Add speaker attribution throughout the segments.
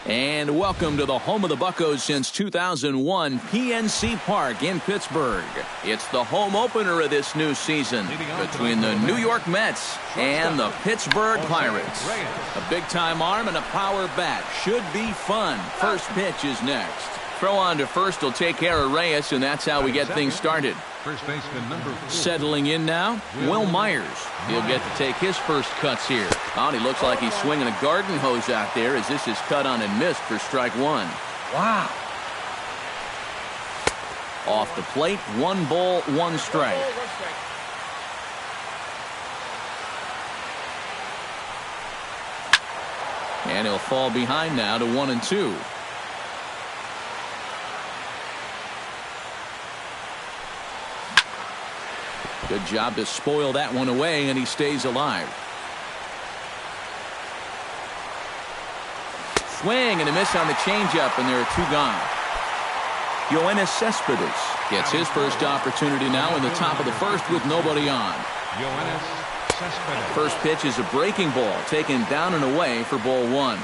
Speaker 1: And welcome to the home of the Buccos since 2001, PNC Park in Pittsburgh. It's the home opener of this new season between the New York Mets and the Pittsburgh Pirates. A big-time arm and a power bat. Should be fun. First pitch is next. Throw on to first will take care of Reyes, and that's how we get things started.
Speaker 2: First baseman number 4.
Speaker 1: Settling in now, Will Myers. He'll get to take his first cuts here. Oh, and he looks like he's swinging a garden hose out there as this is cut on and missed for strike one.
Speaker 3: Wow.
Speaker 1: Off the plate, 1 ball, 1 strike. And he'll fall behind now to 1-2. Good job to spoil that one away, and he stays alive. Swing and a miss on the changeup, and there are 2 gone. Yoenis Cespedes gets his first opportunity now in the top of the first with nobody on. First pitch is a breaking ball taken down and away for ball 1.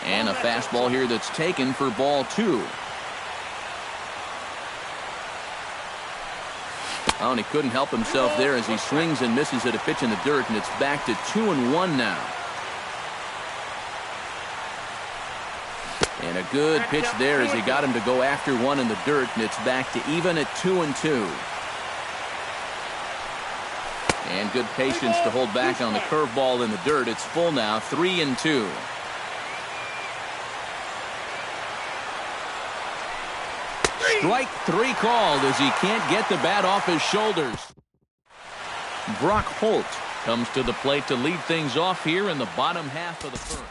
Speaker 1: And a fastball here that's taken for ball 2. Oh, and he couldn't help himself there as he swings and misses at a pitch in the dirt, and it's back to 2-1 now. And a good pitch there as he got him to go after one in the dirt, and it's back to even at 2-2. And good patience to hold back on the curveball in the dirt. It's full now, 3-2. Strike 3 called as he can't get the bat off his shoulders. Brock Holt comes to the plate to lead things off here in the bottom half of the first.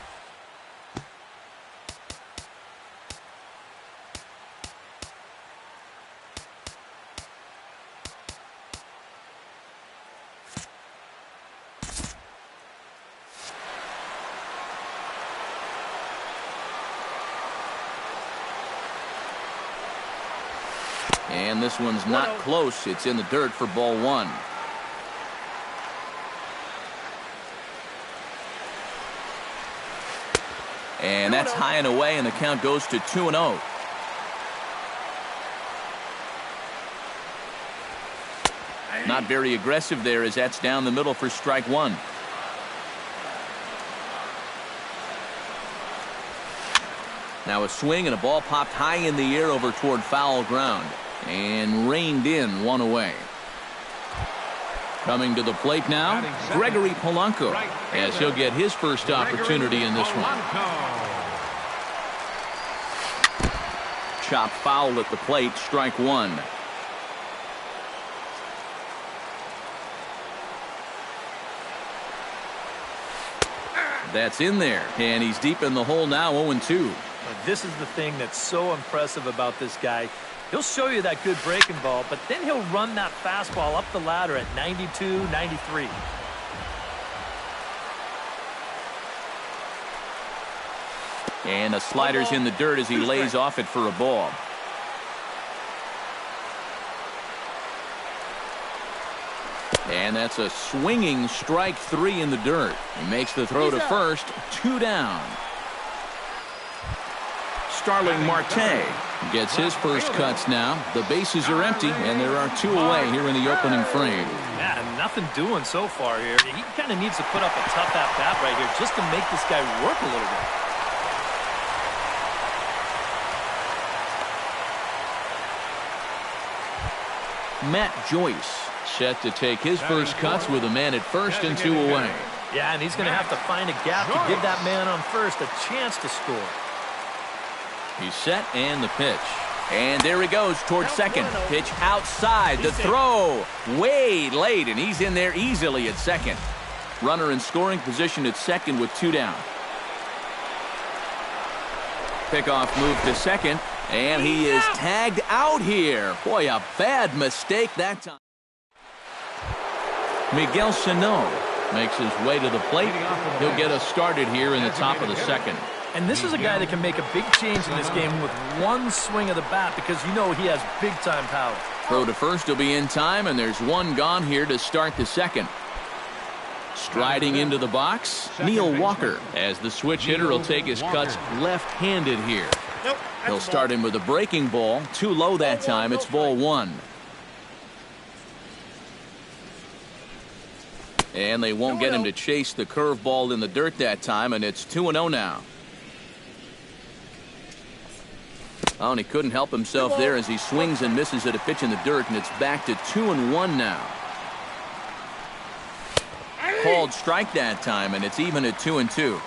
Speaker 1: And this one's not close. It's in the dirt for ball 1. And that's high and away, and the count goes to 2-0. Not very aggressive there as that's down the middle for strike 1. Now a swing and a ball popped high in the air over toward foul ground. And reined in, 1 away. Coming to the plate now, Gregory Polanco, as he'll get his first opportunity in this one. Chop foul at the plate, strike 1. That's in there, and he's deep in the hole now, 0-2.
Speaker 3: This is the thing that's so impressive about this guy. He'll show you that good breaking ball, but then he'll run that fastball up the ladder at 92, 93.
Speaker 1: And the slider's in the dirt as he lays off it for a ball. And that's a swinging strike 3 in the dirt. He makes the throw to first, 2 down. Starling Marte gets his first cuts now. The bases are empty, and there are 2 away here in the opening frame.
Speaker 3: Yeah, nothing doing so far here. He kind of needs to put up a tough at-bat right here just to make this guy work a little bit.
Speaker 1: Matt Joyce set to take his first cuts with a man at first and 2 away.
Speaker 3: Yeah, and he's going to have to find a gap to give that man on first a chance to score.
Speaker 1: He's set and the pitch. And there he goes towards second. Pitch outside. The throw way late, and he's in there easily at second. Runner in scoring position at second with 2 down. Pickoff move to second, and he is tagged out here. Boy, a bad mistake that time. Miguel Sano makes his way to the plate. He'll get us started here in the top of the second.
Speaker 3: And this is a guy that can make a big change in this game with one swing of the bat because you know he has big-time power.
Speaker 1: Throw to first will be in time, and there's one gone here to start the second. Striding into the box, Neil Walker, as the switch hitter will take his cuts left-handed here. He'll start him with a breaking ball. Too low that time. It's ball one. And they won't get him to chase the curveball in the dirt that time, and it's 2-0 now. Oh, and he couldn't help himself there as he swings and misses at a pitch in the dirt, and it's back to 2-1 now. Called strike that time, and it's even at 2-2.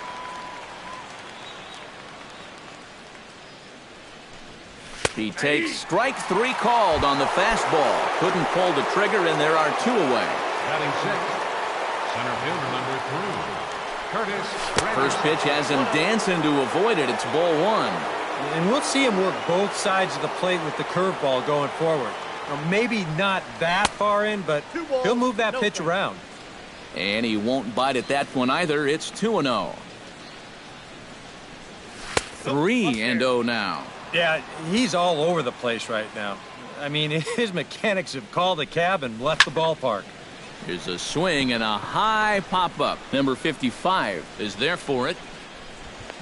Speaker 1: He takes strike three called on the fastball. Couldn't pull the trigger, and there are two away.
Speaker 2: Batting sixth, center fielder number 3, Curtis.
Speaker 1: First pitch has him dancing to avoid it. It's ball one.
Speaker 4: And we'll see him work both sides of the plate with the curveball going forward. Maybe not that far in, but he'll move that pitch around.
Speaker 1: And he won't bite at that one either. It's 2-0. 3-0 now.
Speaker 4: Yeah, he's all over the place right now. I mean, his mechanics have called a cab and left the ballpark.
Speaker 1: Here's a swing and a high pop-up. Number 55 is there for it.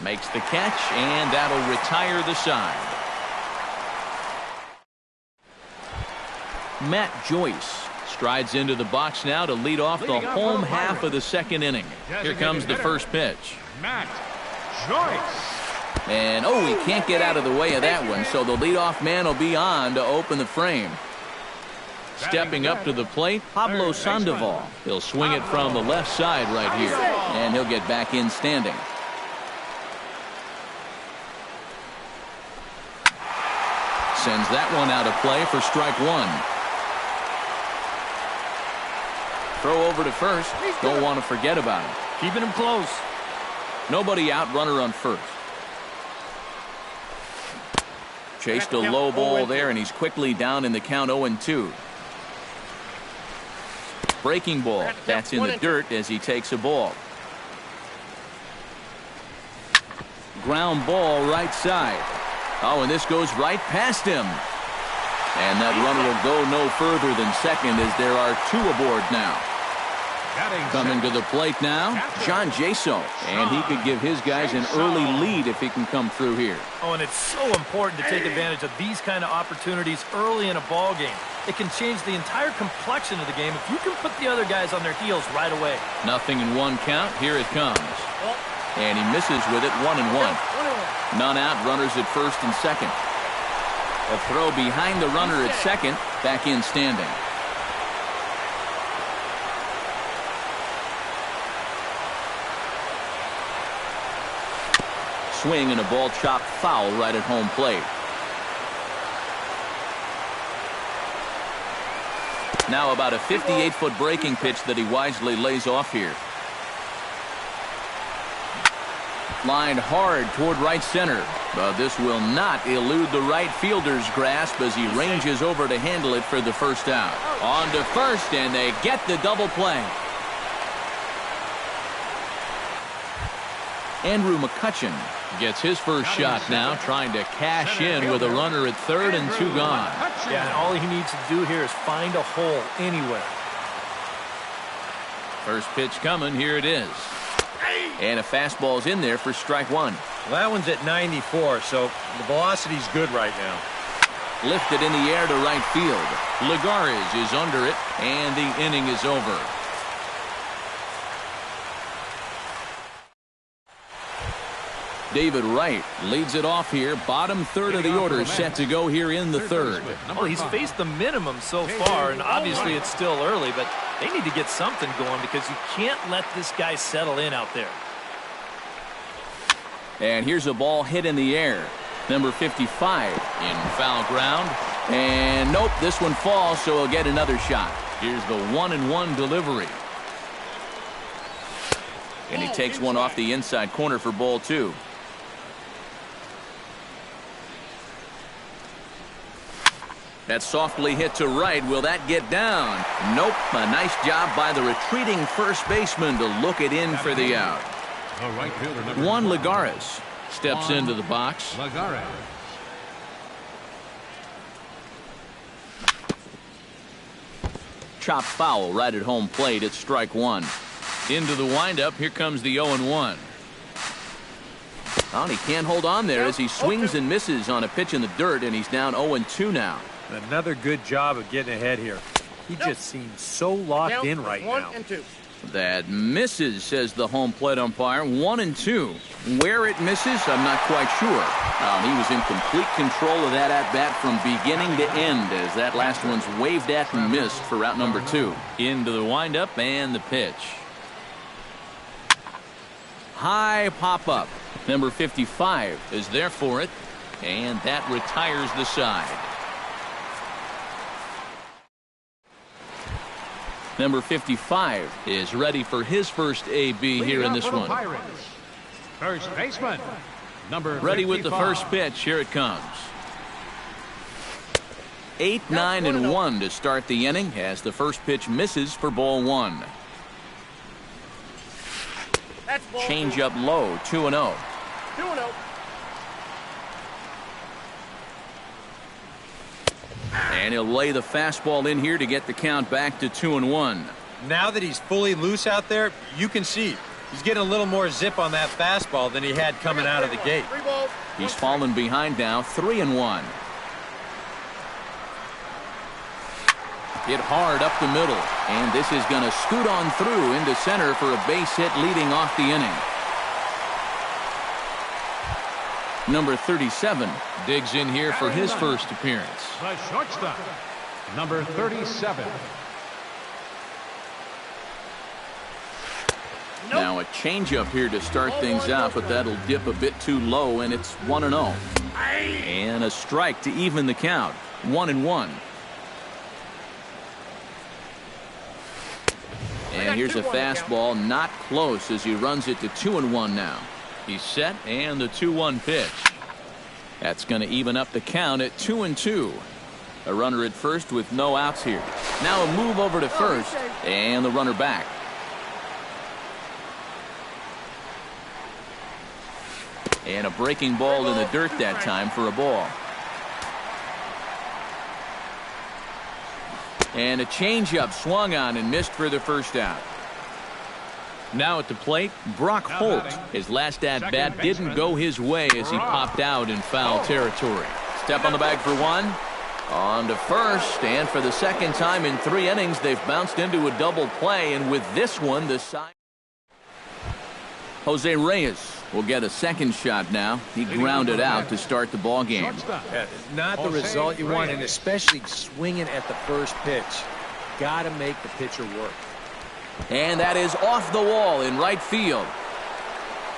Speaker 1: Makes the catch, and that'll retire the side. Matt Joyce strides into the box now to lead off the home half of the second inning. Here comes the first pitch.
Speaker 2: Matt Joyce.
Speaker 1: And, oh, he can't get out of the way of that one, so the leadoff man will be on to open the frame. Stepping up to the plate, Pablo Sandoval. He'll swing it from the left side right here, and he'll get back in standing. Sends that one out of play for strike one. Throw over to first. Don't want to forget about him.
Speaker 3: Keeping him close.
Speaker 1: Nobody out, runner on first. Chased a low ball there, and he's quickly down in the count 0-2. Breaking ball. That's in the dirt as he takes a ball. Ground ball right side. Oh, and this goes right past him. And that runner will go no further than second as there are two aboard now. Coming to the plate now, John Jaso. And he could give his guys an early lead if he can come through here.
Speaker 3: Oh, and it's so important to take advantage of these kind of opportunities early in a ball game. It can change the entire complexion of the game if you can put the other guys on their heels right away.
Speaker 1: Nothing in one count. Here it comes. And he misses with it, 1-1. None out, runners at first and second. A throw behind the runner at second, back in standing. Swing and a ball chopped foul right at home plate. Now about a 58-foot breaking pitch that he wisely lays off here. Lined hard toward right center, but this will not elude the right fielder's grasp as he ranges over to handle it for the first out. On to first, and they get the double play. Andrew McCutcheon gets his first shot now, trying to cash in with a runner at third and two gone.
Speaker 3: Yeah, and all he needs to do here is find a hole anywhere.
Speaker 1: First pitch coming, here it is. And a fastball's in there for strike one.
Speaker 4: Well, that one's at 94, so the velocity's good right now.
Speaker 1: Lifted in the air to right field. Lagares is under it, and the inning is over. David Wright leads it off here. Bottom third of the order set to go here in the third.
Speaker 3: Well, he's faced the minimum so far, and obviously it's still early, but they need to get something going because you can't let this guy settle in out there.
Speaker 1: And here's a ball hit in the air. Number 55 in foul ground. And nope, this one falls, so he'll get another shot. Here's the 1-1 delivery. And he takes one off the inside corner for ball two. That's softly hit to right. Will that get down? Nope. A nice job by the retreating first baseman to look it in for the out.
Speaker 2: Right fielder, number
Speaker 1: Juan Lagares steps into the box.
Speaker 2: Lagares.
Speaker 1: Chop foul right at home plate. It's strike one. Into the windup. Here comes the 0-1. Oh, and he can't hold on there as he swings and misses on a pitch in the dirt, and he's down 0-2 now.
Speaker 4: Another good job of getting ahead here. He just seems so locked in right now.
Speaker 1: That misses, says the home plate umpire. 1-2. Where it misses, I'm not quite sure. He was in complete control of that at-bat from beginning to end as that last one's waved at and missed for out number 2. Into the windup and the pitch. High pop-up. Number 55 is there for it, and that retires the side. Number 55 is ready for his first AB here in this one.
Speaker 2: Pirates. First baseman, number 55.
Speaker 1: Ready with the first pitch. Here it comes. 8-9-1 to start the inning as the first pitch misses for ball 1. Change up low, 2-0.
Speaker 5: 2-0.
Speaker 1: And he'll lay the fastball in here to get the count back to 2-1.
Speaker 4: Now that he's fully loose out there, you can see he's getting a little more zip on that fastball than he had coming out of the gate.
Speaker 1: He's fallen behind now, 3-1. Hit hard up the middle, and this is going to scoot on through into center for a base hit leading off the inning. Number 37 digs in here for his first appearance.
Speaker 2: The shortstop, number 37.
Speaker 1: Now a changeup here to start things out, but that'll dip a bit too low, and it's 1-0. And a strike to even the count, 1-1. And here's a fastball not close as he runs it to 2-1 now. He's set, and the 2-1 pitch. That's going to even up the count at 2-2. A runner at first with no outs here. Now a move over to first, and the runner back. And a breaking ball in the dirt that time for a ball. And a changeup swung on and missed for the first out. Now at the plate, Brock Holt. His last at-bat didn't go his way as he popped out in foul territory. Step on the bag for one. On to first, and for the second time in 3 innings, they've bounced into a double play, and with this one, the side. Jose Reyes will get a second shot now. He grounded out to start the ball game.
Speaker 4: Not the result you want, and especially swinging at the first pitch. Got to make the pitcher work.
Speaker 1: And that is off the wall in right field.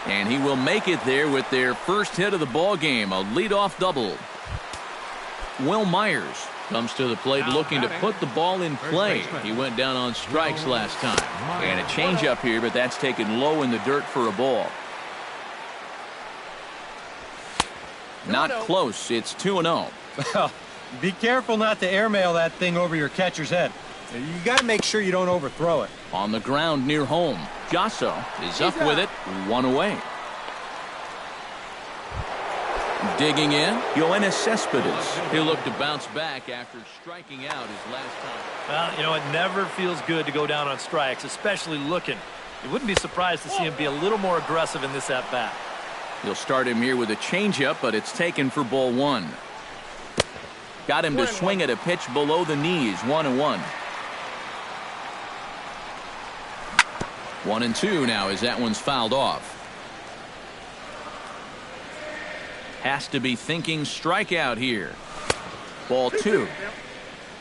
Speaker 1: And he will make it there with their first hit of the ball game, a leadoff double. Will Myers comes to the plate looking to put the ball in play. He went down on strikes last time. And a changeup here, but that's taken low in the dirt for a ball. Not close. It's 2-0.
Speaker 4: Be careful not to airmail that thing over your catcher's head. You got to make sure you don't overthrow it.
Speaker 1: On the ground near home, Jasso is up with it, 1 away. Digging in, Yoenis Cespedes. He'll look to bounce back after striking out his last time.
Speaker 3: Well, you know, it never feels good to go down on strikes, especially looking. You wouldn't be surprised to see him be a little more aggressive in this at-bat.
Speaker 1: He'll start him here with a changeup, but it's taken for ball 1. Got him to swing at a pitch below the knees, 1-1. 1-2 now as that one's fouled off. Has to be thinking strikeout here. Ball 2.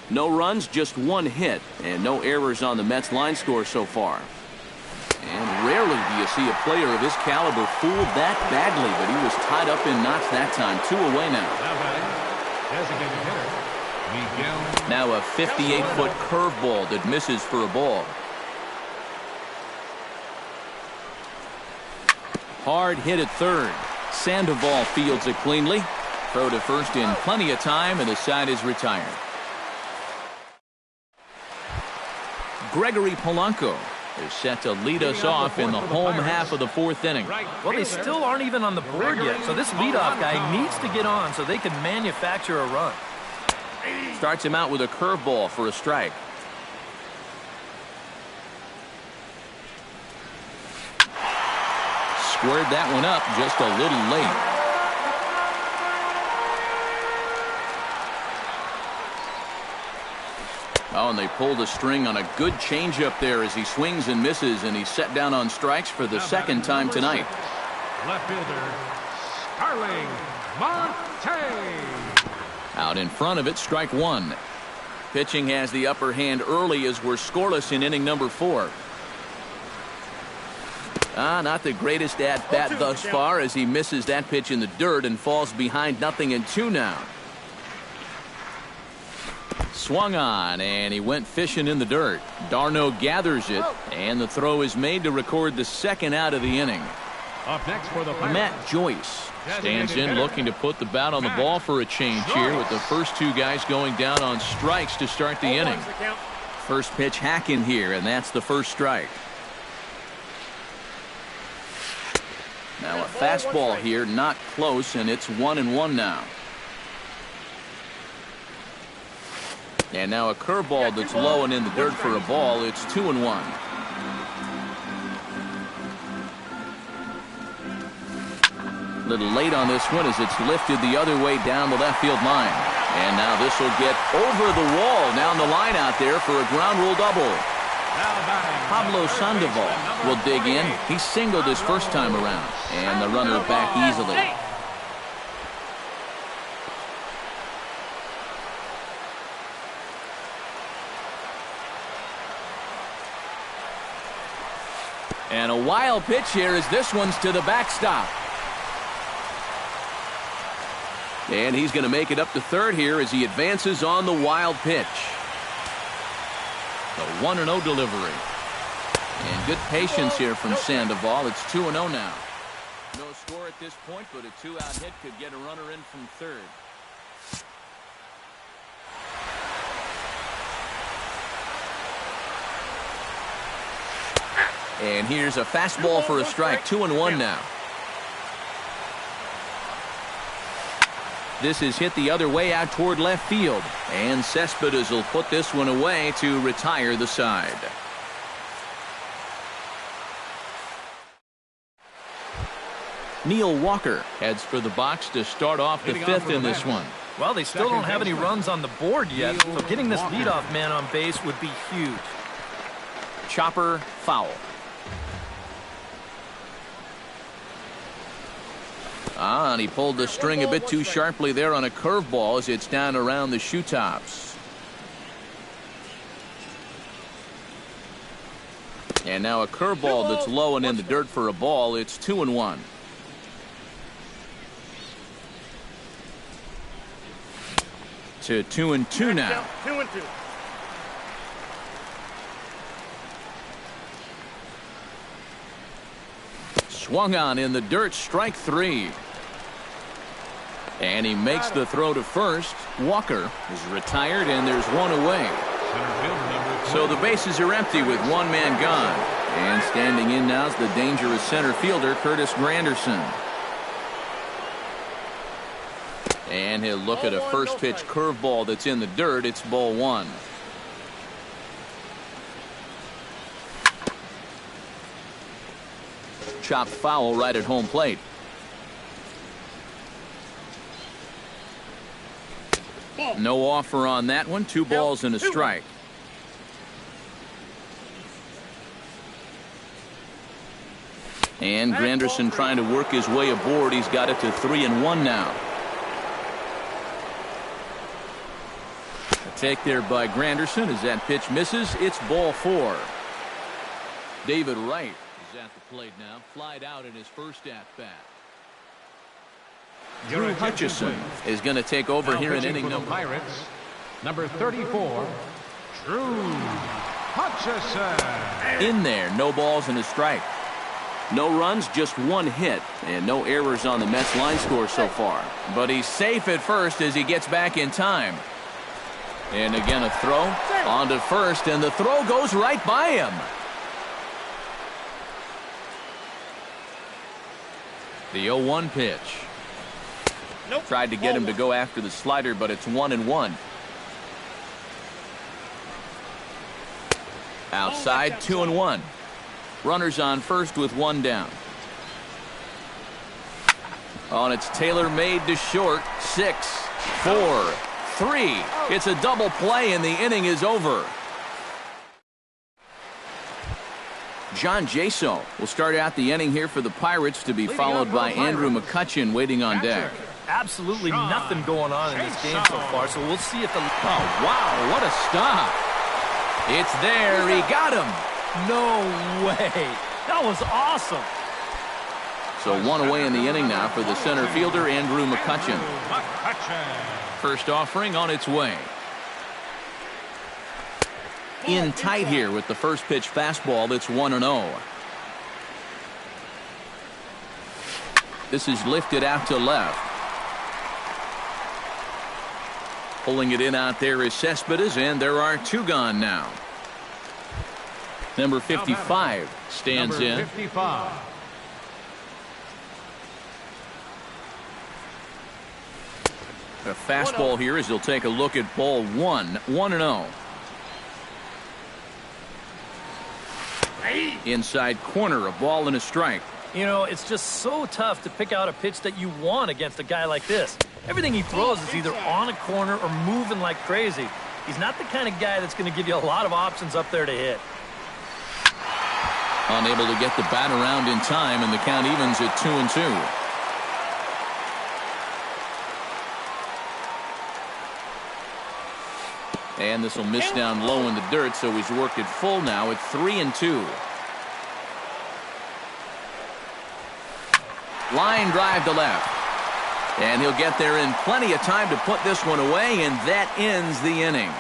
Speaker 1: No runs, just 1 hit, and no errors on the Mets line score so far. And rarely do you see a player of his caliber fooled that badly, but he was tied up in knots that time. 2 away now. Now a 58-foot curveball that misses for a ball. Hard hit at third. Sandoval fields it cleanly. Throw to first in plenty of time, and the side is retired. Gregory Polanco is set to lead us off in the home half of the fourth inning.
Speaker 3: Well, they still aren't even on the board yet, so this leadoff guy needs to get on so they can manufacture a run.
Speaker 1: Starts him out with a curveball for a strike. Squared that one up just a little late. Oh, and they pulled a string on a good changeup there as he swings and misses, and he's set down on strikes for the second time tonight.
Speaker 2: Left fielder, Starling Marte.
Speaker 1: Out in front of it, strike one. Pitching has the upper hand early as we're scoreless in inning number 4. Not the greatest at-bat thus far as he misses that pitch in the dirt and falls behind 0-2 now. Swung on, and he went fishing in the dirt. Darno gathers it, and the throw is made to record the second out of the inning.
Speaker 2: Up next for the
Speaker 1: Matt Joyce stands in looking to put the bat on the ball for a change here with the first two guys going down on strikes to start the inning. First pitch hacking here, and that's the first strike. Now a fastball here, not close, and it's 1-1 now. And now a curveball that's low and in the dirt for a ball. It's 2-1. Little late on this one as it's lifted the other way down the left field line. And now this will get over the wall down the line out there for a ground rule double. Pablo Sandoval will dig in. He singled his first time around, and the runner back easily. And a wild pitch here as this one's to the backstop. And he's going to make it up to third here as he advances on the wild pitch. The 1-0 delivery. And good patience here from Sandoval. It's 2-0 now. No score at this point, but a two-out hit could get a runner in from third. And here's a fastball for a strike. 2-1 now. This is hit the other way out toward left field. And Cespedes will put this one away to retire the side. Neil Walker heads for the box to start off the fifth in this one.
Speaker 3: Well, they still don't have any runs on the board yet, so getting this leadoff man on base would be huge.
Speaker 1: Chopper foul. And he pulled the string a bit too sharply there on a curveball as it's down around the shoe tops. And now a curveball that's low and in the dirt for a ball. It's 2-1. To 2-2 now.
Speaker 5: 2-2.
Speaker 1: Swung on in the dirt, strike 3. And he makes the throw to first. Walker is retired, and there's one away. So the bases are empty with one man gone. And standing in now is the dangerous center fielder, Curtis Granderson. And he'll look at a first pitch curveball that's in the dirt. It's ball 1. Chopped foul right at home plate. No offer on that one. 2 balls and a strike. And Granderson trying to work his way aboard. He's got it to 3-1 now. A take there by Granderson as that pitch misses. It's ball 4. David Wright is at the plate now. Flied out in his first at-bat. Drew Hutchison is going to take over here in inning number.
Speaker 2: Pirates, number 34, Drew Hutchison.
Speaker 1: In there, no balls and a strike. No runs, just 1 hit, and no errors on the Mets line score so far. But he's safe at first as he gets back in time. And again, a throw on to first, and the throw goes right by him. The 0-1 pitch. Tried to get him to go after the slider, but it's 1-1. Outside, 2-1. Runners on first with one down. Oh, and it's tailor-made to short. 6, 4, 3. It's a double play, and the inning is over. John Jaso will start out the inning here for the Pirates, to be followed by Andrew McCutchen waiting on deck.
Speaker 3: Absolutely nothing going on in this game so far, so we'll see if the...
Speaker 1: Oh, wow, what a stop. It's there. He got him.
Speaker 3: No way. That was awesome.
Speaker 1: So one away in the inning now for the center fielder, Andrew McCutchen. First offering on its way. In tight here with the first pitch fastball. It's 1-0. This is lifted out to left. Pulling it in out there is Cespedes, and there are two gone now. Number 55 stands in.
Speaker 2: 55.
Speaker 1: A fastball here as he'll take a look at ball 1. 1-0. Inside corner, a ball and a strike.
Speaker 3: You know, it's just so tough to pick out a pitch that you want against a guy like this. Everything he throws is either on a corner or moving like crazy. He's not the kind of guy that's going to give you a lot of options up there to hit.
Speaker 1: Unable to get the bat around in time, and the count evens at 2-2. And this will miss down low in the dirt, so he's worked it full now at 3-2. Line drive to left. And he'll get there in plenty of time to put this one away, and that ends the inning.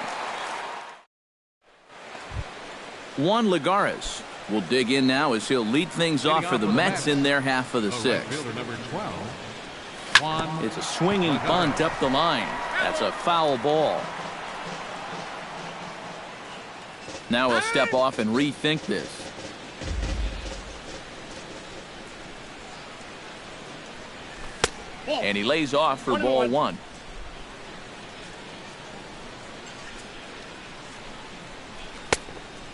Speaker 1: Juan Lagares will dig in now as he'll lead things off for the Mets in their half of the sixth. It's a swinging bunt up the line. That's a foul ball. Now he'll step off and rethink this. And he lays off for ball 1.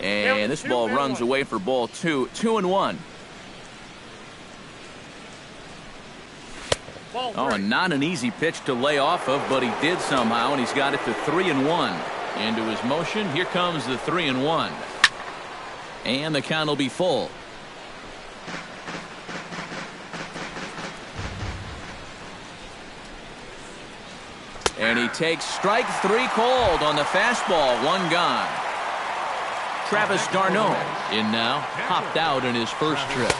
Speaker 1: And this ball runs away for ball 2. 2-1. Oh, and not an easy pitch to lay off of, but he did somehow, and he's got it to 3-1. Into his motion, here comes the 3-1. And the count will be full. And he takes strike 3 called on the fastball. 1 gone. Travis d'Arnaud in now, hopped out in his first trip.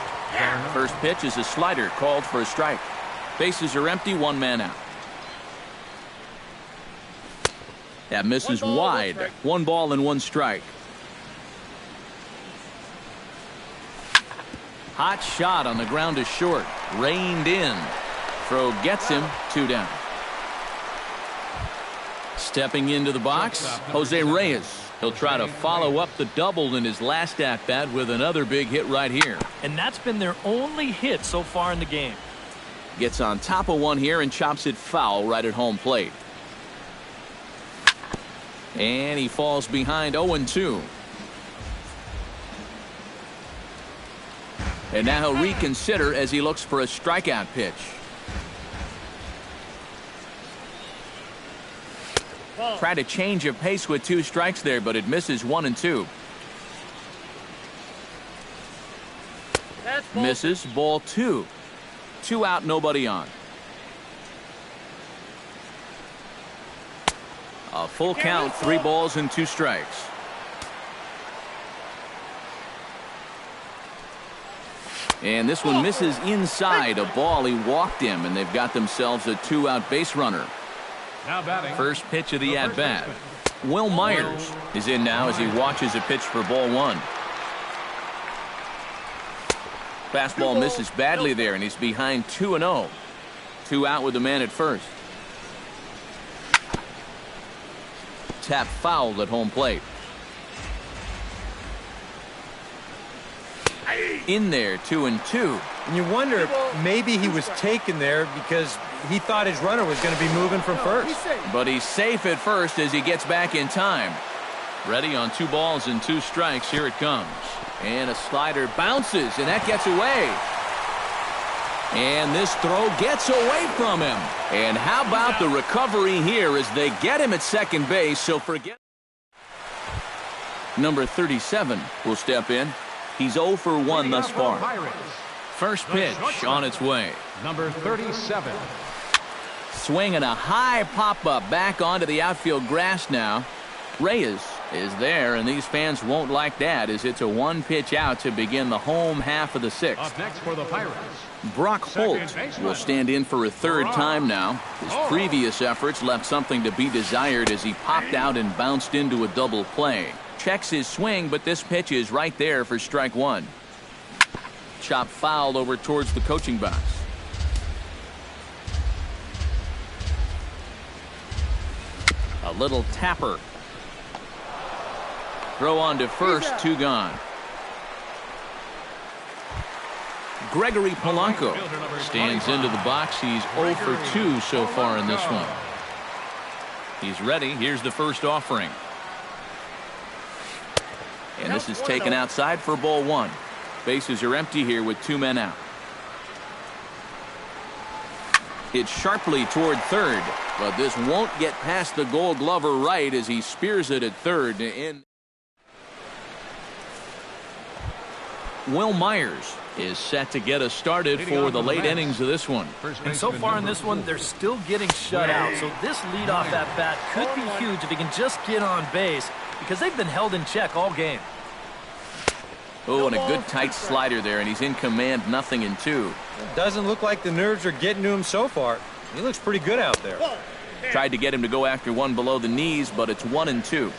Speaker 1: First pitch is a slider called for a strike. Bases are empty, 1 man out. That misses wide. 1 ball and 1 strike. Hot shot on the ground to short. Reined in. Throw gets him. 2 down. Stepping into the box, Jose Reyes. He'll try to follow up the double in his last at-bat with another big hit right here.
Speaker 3: And that's been their only hit so far in the game.
Speaker 1: Gets on top of one here and chops it foul right at home plate. And he falls behind 0-2. And now he'll reconsider as he looks for a strikeout pitch. Try to change of pace with 2 strikes there, but it misses 1-2. Misses ball 2. 2 out, nobody on. A full count, 3 balls and 2 strikes. And this one misses inside. A ball, he walked him, and they've got themselves a 2-out base runner. First pitch of the at-bat. Will Myers is in now as he watches a pitch for ball 1. Fastball misses badly there, and he's behind 2-0. 2 out with the man at first. tap fouled at home plate. In there, 2-2.
Speaker 4: And you wonder if maybe he was taken there because he thought his runner was going to be moving from first.
Speaker 1: But he's safe at first as he gets back in time. Ready on 2 balls and 2 strikes. Here it comes. And a slider bounces, and that gets away. And this throw gets away from him. And how about the recovery here as they get him at second base, so forget. Number 37 will step in. He's 0 for 1 thus far. First pitch on its way.
Speaker 2: Number 37.
Speaker 1: Swinging a high pop-up back onto the outfield grass now. Reyes is there, and these fans won't like that as it's a 1-pitch out to begin the home half of the 6th.
Speaker 2: Up next for the Pirates.
Speaker 1: Brock Holt will stand in for a 3rd time now. His previous efforts left something to be desired as he popped out and bounced into a double play. Checks his swing, but this pitch is right there for strike 1. Chop fouled over towards the coaching box. A little tapper. Throw on to first, 2 gone. Gregory Polanco stands into the box. He's 0 for 2 so far in this one. He's ready. Here's the first offering. And this is taken outside for ball 1. Bases are empty here with 2 men out. It's sharply toward third, but this won't get past the Gold Glover right as he spears it at third. In Will Myers is set to get us started for the late innings of this one.
Speaker 3: And so far in this one, they're still getting shut out. So this leadoff at bat could be huge if he can just get on base because they've been held in check all game.
Speaker 1: Oh, and a good tight slider there, and he's in command, 0-2.
Speaker 4: Doesn't look like the nerves are getting to him so far. He looks pretty good out there.
Speaker 1: Tried to get him to go after one below the knees, but it's 1-2.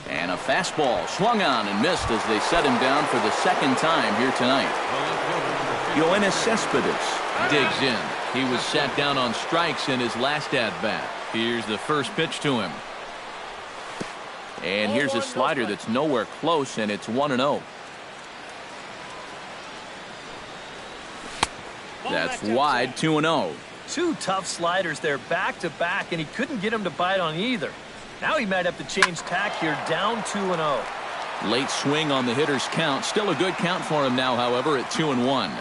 Speaker 1: And a fastball swung on and missed as they set him down for the 2nd time here tonight. Yoenis Cespedes digs in. He was sat down on strikes in his last at-bat. Here's the first pitch to him. And here's a slider that's nowhere close, and it's 1-0. That's wide, 2-0.
Speaker 3: 2 tough sliders there back-to-back, and he couldn't get him to bite on either. Now he might have to change tack here, down 2-0.
Speaker 1: Late swing on the hitter's count. Still a good count for him now, however, at 2-1.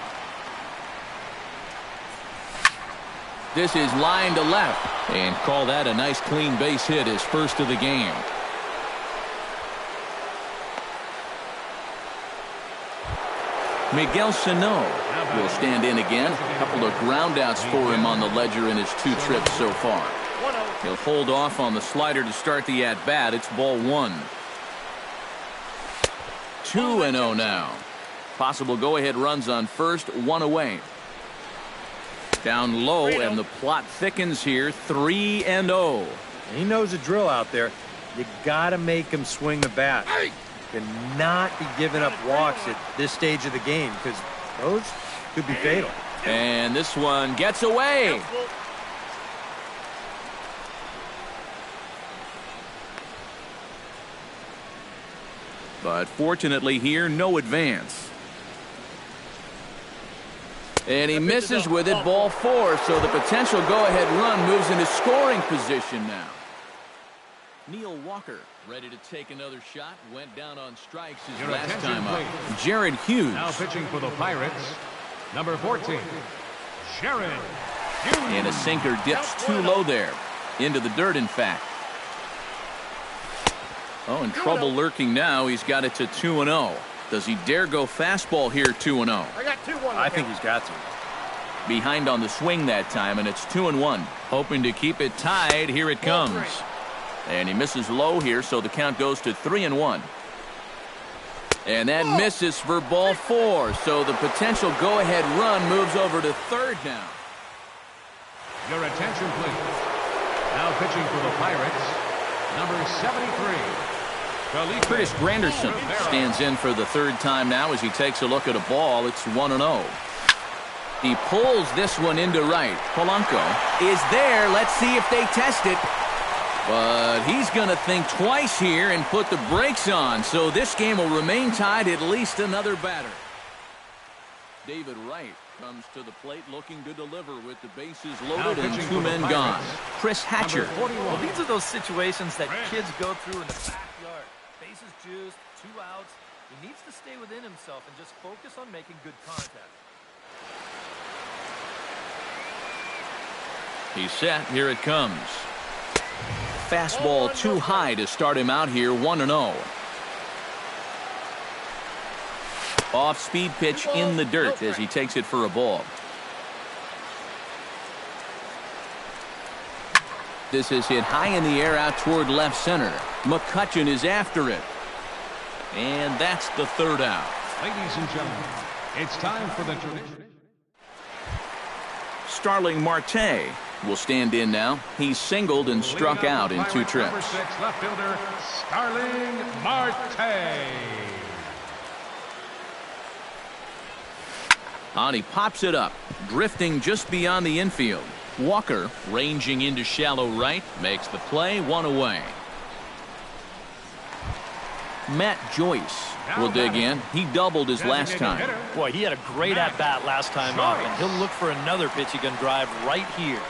Speaker 1: This is line to left. And call that a nice clean base hit, his first of the game. Miguel Sano will stand in again. A couple of groundouts for him on the ledger in his 2 trips so far. He'll hold off on the slider to start the at-bat. It's ball 1. 2-0 now. Possible go-ahead runs on first, 1 away. Down low, and the plot thickens here, 3-0.
Speaker 4: He knows the drill out there. You got to make him swing the bat. Cannot be giving up walks at this stage of the game because those could be fatal.
Speaker 1: And this one gets away. But fortunately here, no advance. And he misses with it, ball 4, so the potential go-ahead run moves into scoring position now. Neil Walker ready to take another shot. Went down on strikes his last time up. Jared Hughes.
Speaker 2: Now pitching for the Pirates, number 14, Jared Hughes.
Speaker 1: And a sinker dips too low there. Into the dirt, in fact. Oh, and trouble lurking now. He's got it to 2-0. Does he dare go fastball here, 2-0?
Speaker 4: I think he's got to.
Speaker 1: Behind on the swing that time, and it's 2-1. Hoping to keep it tied. Here it comes. And he misses low here, so the count goes to 3-1. And that misses for ball 4, so the potential go-ahead run moves over to third now.
Speaker 2: Your attention, please. Now pitching for the Pirates, number 73.
Speaker 1: Curtis Granderson stands in for the 3rd time now as he takes a look at a ball. It's 1-0. He pulls this one into right. Polanco is there. Let's see if they test it. But he's going to think twice here and put the brakes on. So this game will remain tied at least another batter. David Wright comes to the plate looking to deliver with the bases loaded and two men gone. Chris Hatcher.
Speaker 3: Well, these are those situations that kids go through in the backyard. Bases juiced, 2 outs. He needs to stay within himself and just focus on making good contact.
Speaker 1: He's set. Here it comes. Fastball too high to start him out here, 1-0. Off-speed pitch in the dirt as he takes it for a ball. This is hit high in the air out toward left center. McCutchen is after it. And that's the third out.
Speaker 2: Ladies and gentlemen, it's time for the tradition.
Speaker 1: Starling Marte will stand in now. He's singled and struck out in 2 trips.
Speaker 2: Number 6, left fielder, Starling Marte.
Speaker 1: And he pops it up, drifting just beyond the infield. Walker, ranging into shallow right, makes the play, 1 away. Matt Joyce will dig in. He doubled his last time.
Speaker 3: Boy, he had a great at-bat last time up, and he'll look for another pitch he can drive right here.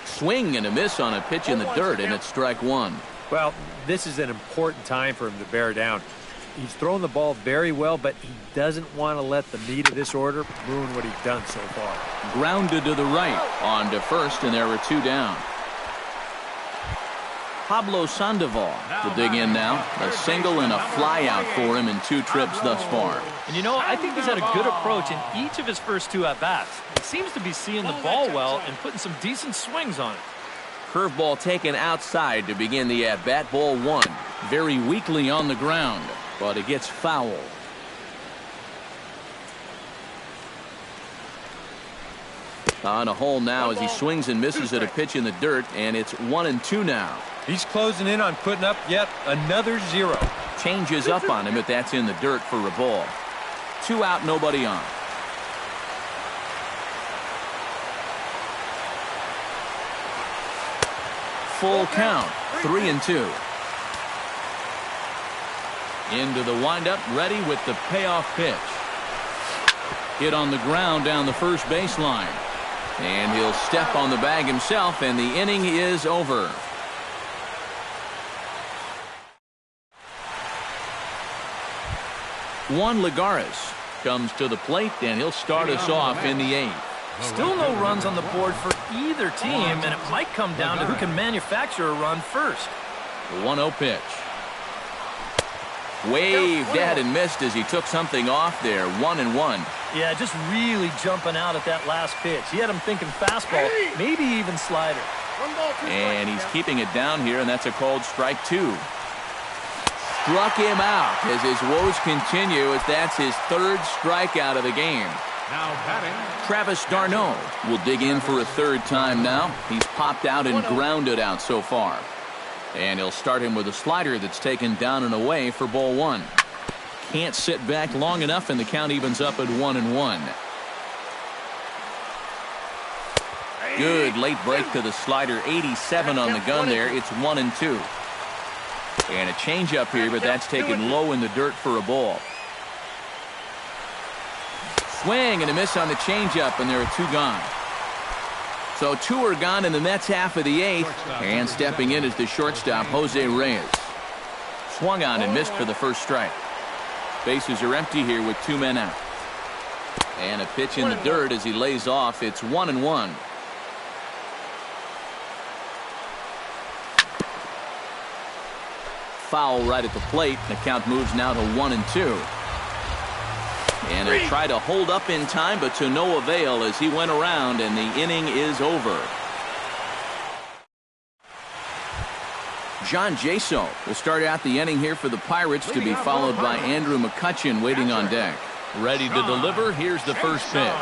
Speaker 1: Swing and a miss on a pitch in the dirt, and it's strike 1.
Speaker 4: Well, this is an important time for him to bear down. He's thrown the ball very well, but he doesn't want to let the meat of this order ruin what he's done so far.
Speaker 1: Grounded to the right, on to first, and there are 2 down. Pablo Sandoval will dig in now. A single and a fly out for him in 2 trips thus far.
Speaker 3: And you know, I think he's had a good approach in each of his first 2 at-bats. He seems to be seeing the ball well and putting some decent swings on it.
Speaker 1: Curveball taken outside to begin the at-bat. Ball 1. Very weakly on the ground, but it gets foul. On a hole now as he swings and misses at a pitch in the dirt, and it's 1-2 now.
Speaker 4: He's closing in on putting up yet another 0.
Speaker 1: Changes up on him, but that's in the dirt for a ball. 2 out, nobody on. Full count, 3-2. Into the windup, ready with the payoff pitch. Hit on the ground down the first baseline. And he'll step on the bag himself, and the inning is over. Juan Lagares comes to the plate, and he'll start us off in the 8th.
Speaker 3: Still no runs on the board for either team, and it might come down to who can manufacture a run first.
Speaker 1: The 1-0 pitch. Waved at and missed as he took something off there. 1-1.
Speaker 3: Yeah, just really jumping out at that last pitch. He had him thinking fastball, maybe even slider.
Speaker 1: And he's keeping it down here, and that's a called strike 2. Struck him out as his woes continue, as that's his 3rd strikeout of the game.
Speaker 2: Now batting,
Speaker 1: Travis d'Arnaud will dig in for a 3rd time now. He's popped out and grounded out so far. And he'll start him with a slider that's taken down and away for ball 1. Can't sit back long enough, and the count evens up at 1-1. Good late break to the slider. 87 on the gun there. It's 1-2. And a changeup here, but that's taken low in the dirt for a ball. Swing and a miss on the changeup, and there are 2 gone. So 2 are gone in the Mets half of the 8th, and stepping in is the shortstop, Jose Reyes. Swung on and missed for the first strike. Bases are empty here with 2 men out. And a pitch in the dirt as he lays off. It's 1-1. Foul right at the plate. The count moves now to 1-2. And he'll try to hold up in time, but to no avail as he went around, and the inning is over. John Jaso will start out the inning here for the Pirates, to be followed by Andrew McCutchen waiting on deck. Ready to deliver. Here's the first pitch.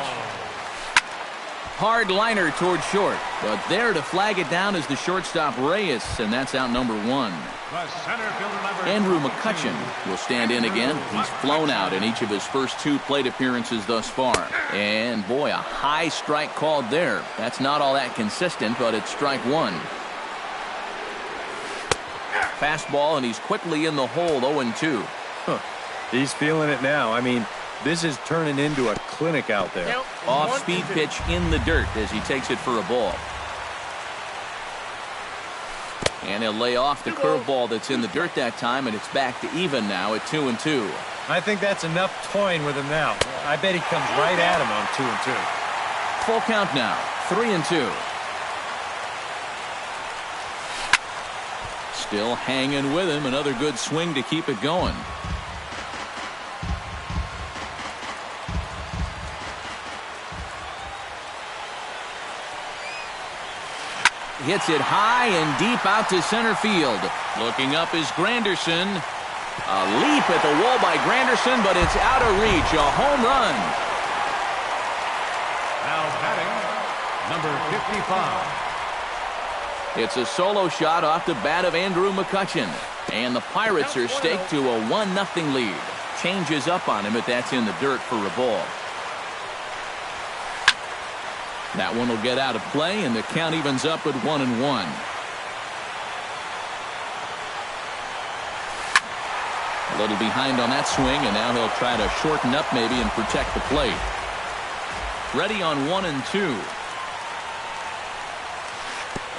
Speaker 1: Hard liner toward short, but there to flag it down is the shortstop Reyes, and that's out number 1.
Speaker 2: The center fielder, number
Speaker 1: Andrew
Speaker 2: 14.
Speaker 1: McCutcheon will stand in again. He's flown out in each of his first 2 plate appearances thus far. And boy, a high strike called there. That's not all that consistent, but it's strike 1. Fastball, and he's quickly in the hole, 0-2.
Speaker 4: Huh. He's feeling it now. I mean, this is turning into a clinic out there.
Speaker 1: Off-speed pitch in the dirt as he takes it for a ball. And he'll lay off the curveball that's in the dirt that time, and it's back to even now at 2-2.
Speaker 4: I think that's enough toying with him now. I bet he comes right at him on 2-2.
Speaker 1: Full count now, 3-2. Still hanging with him. Another good swing to keep it going. Hits it high and deep out to center field. Looking up is Granderson. A leap at the wall by Granderson, but it's out of reach. A home run.
Speaker 2: Now batting, number 55.
Speaker 1: It's a solo shot off the bat of Andrew McCutcheon. And the Pirates are staked to a 1-0 lead. Changes up on him, but that's in the dirt for a ball. That one will get out of play, and the count evens up at 1-1. A little behind on that swing, and now he'll try to shorten up maybe and protect the plate. Ready on 1-2.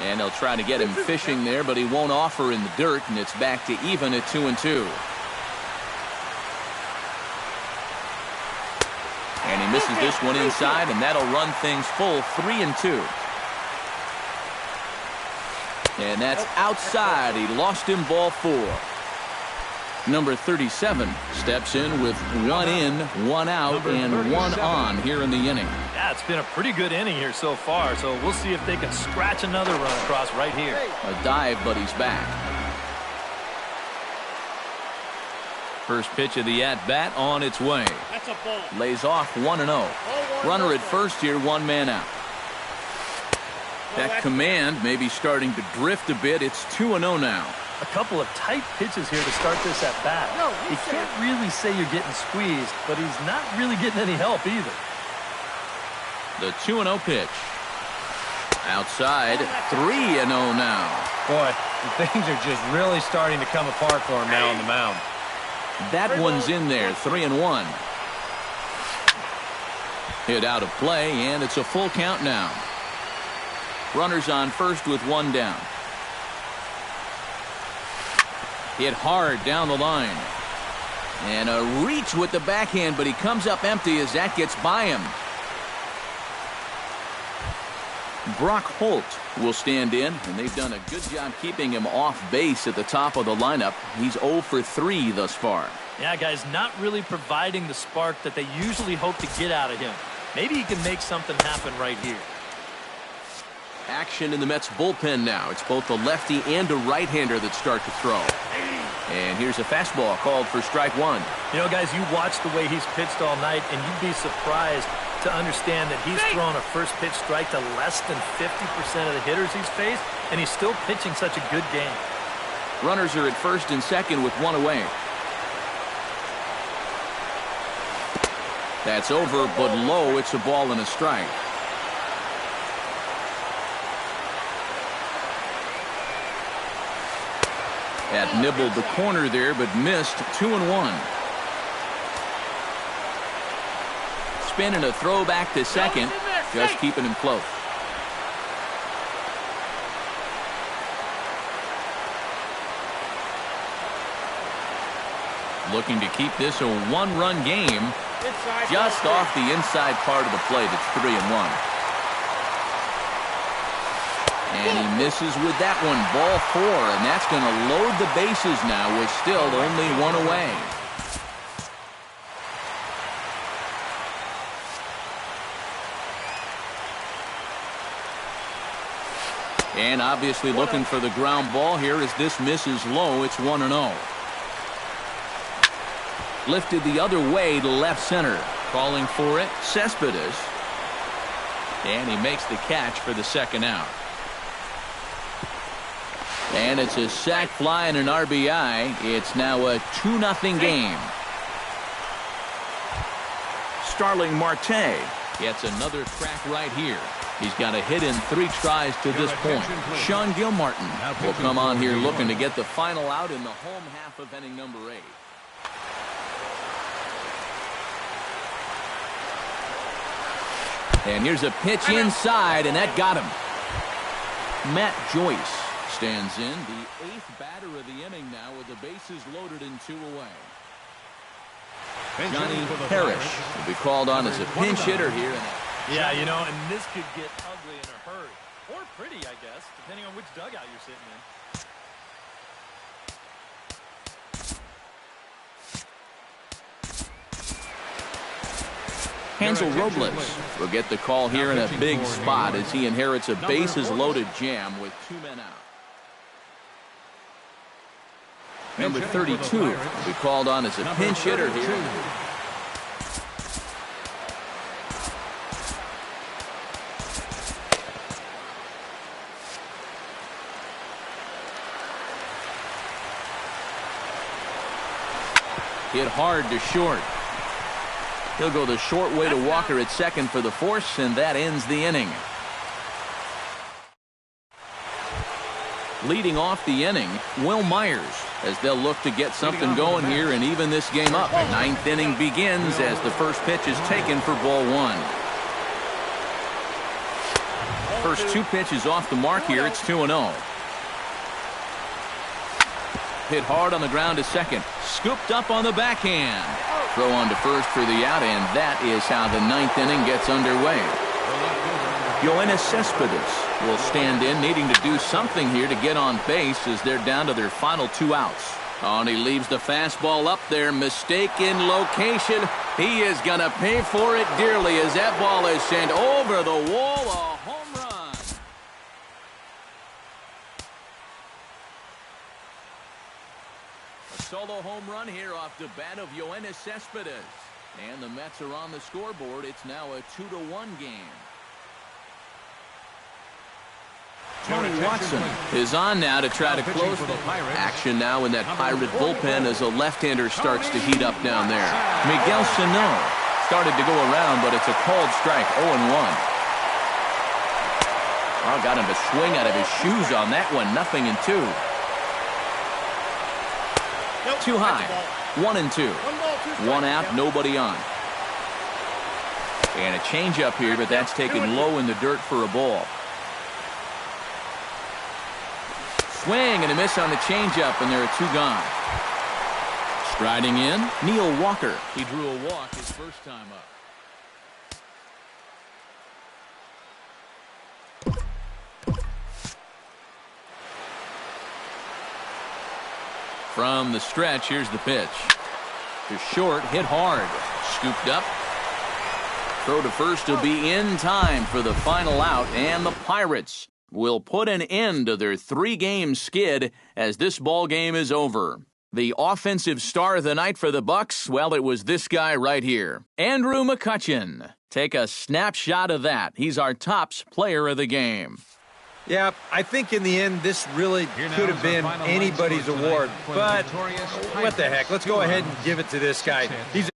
Speaker 1: And they'll try to get him fishing there, but he won't offer in the dirt, and it's back to even at 2-2. And he misses this one inside, and that'll run things full 3-2. And that's outside. He lost him, ball 4. Number 37 steps in with 1 in, 1 out, and 1 on here in the inning.
Speaker 3: Yeah, it's been a pretty good inning here so far, so we'll see if they can scratch another run across right here.
Speaker 1: A dive, but he's back. First pitch of the at-bat on its way.
Speaker 5: That's a ball.
Speaker 1: Lays off 1-0. Runner at first here, 1 man out. That command may be starting to drift a bit. It's 2-0 now.
Speaker 3: A couple of tight pitches here to start this at-bat. You can't really say you're getting squeezed, but he's not really getting any help either.
Speaker 1: The 2-0 pitch. Outside, 3-0 now.
Speaker 4: Boy, things are just really starting to come apart for him now on the mound.
Speaker 1: That one's in there, 3-1. Hit out of play, and it's a full count now. Runners on first with 1 down. Hit hard down the line. And a reach with the backhand, but he comes up empty as that gets by him. Brock Holt will stand in, and they've done a good job keeping him off base at the top of the lineup. He's 0 for 3 thus far.
Speaker 3: Yeah, guys, not really providing the spark that they usually hope to get out of him. Maybe he can make something happen right here.
Speaker 1: Action in the Mets bullpen now. It's both a lefty and a right-hander that start to throw. And here's a fastball called for strike 1.
Speaker 3: You know, guys, you watch the way he's pitched all night, and you'd be surprised to understand that he's thrown a first pitch strike to less than 50% of the hitters he's faced, and he's still pitching such a good game.
Speaker 1: Runners are at first and second with 1 away. That's over, but low. It's a ball and a strike. That nibbled the corner there, but missed. 2-1. Spinning a throw back to second, just keeping him close. Looking to keep this a 1-run game. Just off the inside part of the plate. It's 3-1. And he misses with that one. Ball 4, and that's going to load the bases now with still only 1 away. And obviously looking for the ground ball here as this misses low. It's 1-0. Lifted the other way to left center. Calling for it, Cespedes. And he makes the catch for the second out. And it's a sac fly and an RBI. It's now a 2-0 game. Starling Marte gets another crack right here. He's got a hit in 3 tries to this point. Sean Gilmartin will come on here looking to get the final out in the home half of inning number 8. And here's a pitch inside, and that got him. Matt Joyce stands in, the 8th batter of the inning now with the bases loaded and 2 away. Johnny Parrish will be called on as a pinch hitter here.
Speaker 3: Yeah, you know, and this could get ugly in a hurry. Or pretty, I guess, depending on which dugout you're sitting in.
Speaker 1: Hansel Robles will get the call here in a big spot as he inherits a bases-loaded jam with 2 men out. Number 32 will be called on as a pinch hitter here. Hit hard to short. He'll go the short way to Walker at second for the force, and that ends the inning. Leading off the inning, Will Myers, as they'll look to get something going here and even this game up. 9th inning begins as the first pitch is taken for ball 1. First 2 pitches off the mark here. It's 2-0. Hit hard on the ground to second. Scooped up on the backhand. Throw on to first for the out, and that is how the 9th inning gets underway. Yoenis Cespedes will stand in, needing to do something here to get on base as they're down to their final 2 outs. Oh, and he leaves the fastball up there. Mistaken location. He is going to pay for it dearly as that ball is sent over the wall. A home run. A solo home run here off the bat of Yoenis Cespedes. And the Mets are on the scoreboard. It's now a 2-1 game. Tony Watson is on now to try to close the action now in that Pirate bullpen as a left-hander starts to heat up down there. Miguel Sano started to go around, but it's a called strike, 0-1. Oh, got him to swing out of his shoes on that one, 0-2. Too high, 1-2. 1 out, nobody on. And a changeup here, but that's taken low in the dirt for a ball. Swing and a miss on the changeup, and there are 2 gone. Striding in, Neil Walker. He drew a walk his first time up. From the stretch, here's the pitch. To short, hit hard. Scooped up. Throw to first will be in time for the final out, and the Pirates will put an end to their 3-game skid as this ball game is over. The offensive star of the night for the Bucks, well, it was this guy right here, Andrew McCutchen. Take a snapshot of that. He's our tops player of the game.
Speaker 4: Yeah, I think in the end, this really could have been anybody's award. But what the heck? Let's go ahead and give it to this guy. He's